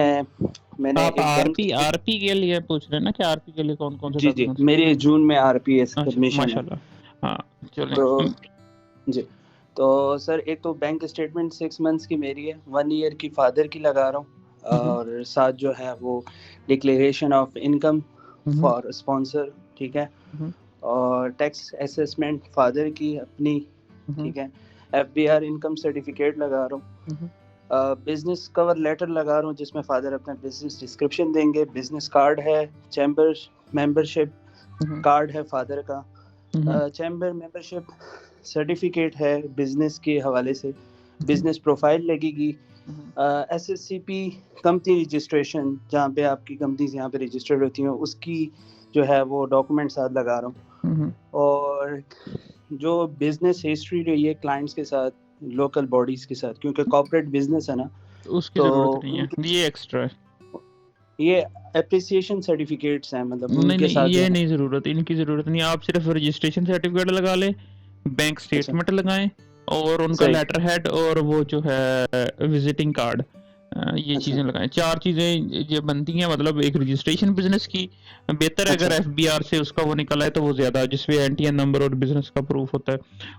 मैंने आप एक बैंक आरपी आरपी के लिए पूछ रहे हैं ना कि आरपी के लिए कौन कौन से जी जी, डॉक्यूमेंट्स? मेरी जून में आरपीएस अच्छा, सबमिशन है। माशाल्लाह। हाँ, चलें। तो जी, तो सर एक तो बैंक स्टेटमेंट 6 मंथ्स की मेरी है, 1 ईयर की फादर की लगा रहा हूँ, हम्म, और साथ जो है वो declaration of income hmm, for sponsor, ठीक है, हम्म, और टैक्स असेसमेंट फादर की अपनी, हम्म, ठीक है, एफबीआर इनकम सर्टिफिकेट लगा रहा हूँ, हम्म, बिजनेस कवर लेटर लगा रहा हूँ जिसमें फादर अपना बिजनेस डिस्क्रिप्शन देंगे, बिजनेस कार्ड है, चैम्बर मेंबरशिप हम्म, कार्ड है फादर का, हम्म, चैम्बर मेंबरशिप सर्टिफिकेट है बिजनेस के हवाले से, बिजनेस प्रोफाइल लगेगी, हम्म, एसएससीपी कंपनी रजिस्ट्रेशन जहाँ पे आपकी कंपनीज यहाँ पे रजिस्टर्ड होती हैं उसकी जो है वो डॉक्यूमेंट साथ लगा रहा हूँ, हम्म। और जो बिजनेस हिस्ट्री रही है क्लाइंट्स के साथ, लोकल बॉडीज के साथ, क्योंकि कॉर्पोरेट बिजनेस है ना, तो उसकी तो ज़रूरत नहीं है, उनके ये एक्स्ट्रा है। ये अप्रिसिएशन सर्टिफिकेट्स हैं, मतलब नहीं उनके नहीं, साथ जो ये है। नहीं ज़रूरत, इनकी ज़रूरत नहीं। आप सिर्फ रजिस्ट्रेशन सर्टिफिकेट लगा लें, बैंक अच्छा, स्टेटमेंट लगाएं, और उनका सही, लेटर हेड और वो जो है विजिटिंग कार्ड, ये अच्छा, चीज़ें लगाएं। 4 चीज़ें ये बनती हैं, मतलब एक रजिस्ट्रेशन बिजनेस की। बेहतर है अगर अच्छा, एफबीआर से उसका वो निकला है तो वो ज़्यादा, जिसमें एनटीएन नंबर और बिजनेस का प्रूफ होता है,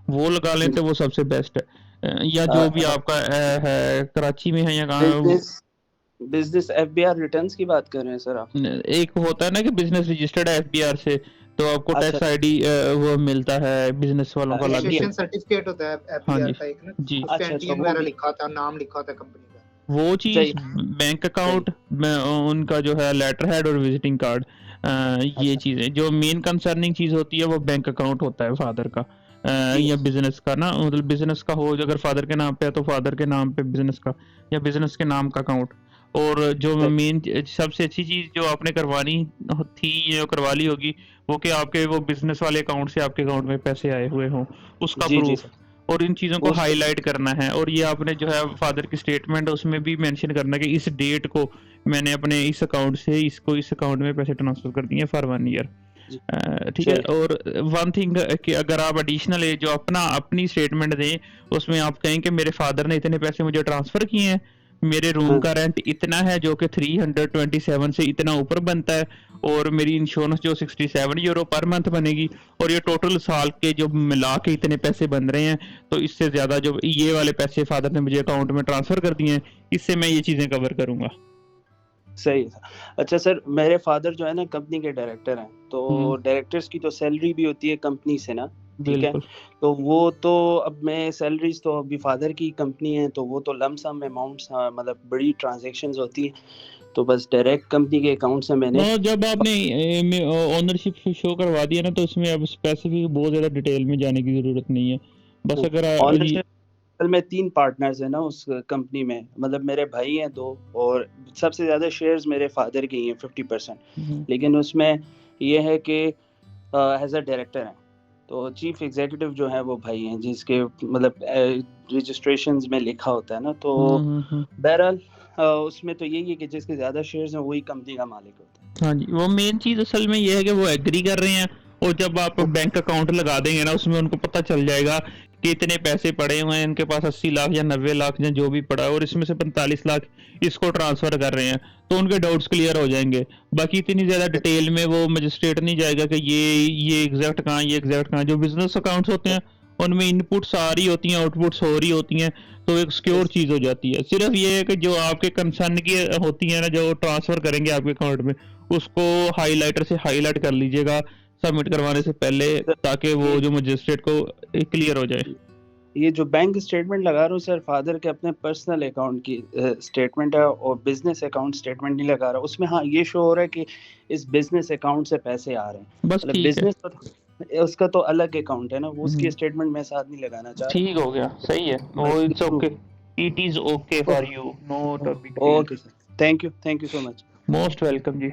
वो लगा लें तो वो सबसे बेस्ट है। या जो भी आपका है, कराची में है या कहाँ। बिजनेस बिजनेस एफबीआर रिटर्न्स की बात कर रहे हैं सर आप? एक होता है ना कि बिजनेस रजिस्टर्ड है एफबीआर से, तो आपको अच्छा, टैक्स आईडी वो मिलता है बिजनेस वालों का अलग से। एनटीएन, रजिस्ट्रेशन सर्टिफिकेट होता है हाँ एफबीआर जी, का एक ना, जी। उस पे अच्छा, अच्छा, एनटीएन वो वगैरह भी लिखा होता है, नाम लिखा होता है कंपनी का। वो चीज, सही, बैंक सही, अकाउंट, उनका जो है लेटर हेड और विजिटिंग कार्ड, ये अच्छा, चीजें जो मेन कंसर्निंग चीज होती है वो बैंक अकाउंट होता है फादर का, जी, या बिजनेस का ना, मतलब बिजनेस का हो, अगर फादर के नाम पे है तो फादर के नाम पे बिजनेस का, या बिजनेस के नाम का अकाउंट। और जो सही, मेन सबसे अच्छी चीज जो आपने करवानी थी, जो करवा ली होगी, वो कि आपके वो बिजनेस वाले अकाउंट से आपके अकाउंट में पैसे आए हुए हों, उसका जी, जी प्रूफ। सर, और इन चीज़ों को उस हाईलाइट करना है, और ये आपने जो है फादर की स्टेटमेंट उसमें भी मेंशन करना है कि इस डेट को मैंने अपने इस अकाउंट से इसको इस अकाउंट में पैसे ट्रांसफर कर दिए फॉर 1 ईयर। जी, ठीक है। सही, और वन थिंग कि अगर आप एडिशनल जो अपनी स्टेटमेंट दें, उसमें आप कहें कि मेरे फादर ने इतने पैसे मुझे ट्रांसफर किए हैं, मेरे रूम हाँ, का रेंट इतना है जो कि 327 से इतना ऊपर बनता है, और मेरी इंश्योरेंस जो 67 यूरो पर मंथ बनेगी, और ये टोटल साल के जो मिला के इतने पैसे बन रहे हैं, तो इससे ज़्यादा जो ये वाले पैसे फादर ने मुझे अकाउंट में ट्रांसफ़र कर दिए हैं, इससे मैं ये चीज़ें कवर करूँगा। सही था। अच्छा सर, मेरे फादर जो है ना कंपनी के डायरेक्टर हैं, हम्म, तो डायरेक्टर्स की तो सैलरी भी होती है कंपनी से ना, ठीक है, बिल्कुल। तो वो तो अब मैं सैलरीज तो अभी फादर की कंपनी है तो वो तो लमसम अमाउंट्स, मतलब बड़ी ट्रांजैक्शंस होती है, तो बस डायरेक्ट कंपनी के अकाउंट से मैंने और जब आपने ओनरशिप शो करवा दिया ना, तो इसमें अब स्पेसिफिक बहुत ज़्यादा डिटेल में जाने की ज़रूरत नहीं है। बस अगर ऑनरशिप, असल में 3 पार्टनर्स हैं ना उस कंपनी में, मतलब मेरे भाई हैं 2, और सबसे ज़्यादा शेयर्स मेरे फादर के ही हैं 50%, हम्म, लेकिन उसमें ये है कि एज अ डायरेक्टर हैं, तो चीफ एग्जीक्यूटिव जो है वो भाई हैं जिसके मतलब रजिस्ट्रेशंस में लिखा होता है ना, तो बहरहाल उसमें तो यही है कि जिसके ज़्यादा शेयर्स हैं वही कंपनी का मालिक होता हाँ जी, वो मेन चीज़ असल में ये है कि वो एग्री कर रहे हैं, और जब आप है। बैंक अकाउंट लगा देंगे ना, उसमें उनको पता चल जाएगा कि इतने पैसे पड़े हुए हैं इनके पास, 80 लाख या 90 लाख या जो भी पड़ा है, और इसमें से 45 लाख इसको ट्रांसफर कर रहे हैं, तो उनके डाउट्स क्लियर हो जाएंगे। बाकी इतनी ज़्यादा डिटेल में वो मजिस्ट्रेट नहीं जाएगा कि ये एग्जैक्ट कहाँ, ये एग्जैक्ट कहाँ। जो बिजनेस अकाउंट्स होते हैं उनमें इनपुट्स आ रही होती हैं, आउटपुट्स हो रही होती हैं, तो एक सिक्योर चीज़ हो जाती है। सिर्फ ये है कि जो आपके कंसर्न की होती है ना, जो ट्रांसफ़र करेंगे आपके अकाउंट में, उसको हाइलाइटर से हाईलाइट कर लीजिएगा सबमिट करवाने से पहले, सर, ताकि वो ये जो मजिस्ट्रेट को क्लियर हो जाए। ये जो बैंक स्टेटमेंट लगा रहा हूँ सर, फादर के अपने पर्सनल अकाउंट की स्टेटमेंट है, और बिजनेस अकाउंट स्टेटमेंट नहीं लगा रहा उसमें। हाँ, ये शो हो रहा है कि इस बिजनेस अकाउंट से पैसे आ रहे हैं, बस मतलब ठीक है। बिजनेस तो उसका तो अलग अकाउंट है ना, वो उसकी स्टेटमेंट मैं साथ नहीं लगाना चाह ठीक हो गया, सही है, वो रहा। It's okay. It is okay for you, not a big deal. Okay sir, thank you so much. Most welcome ji.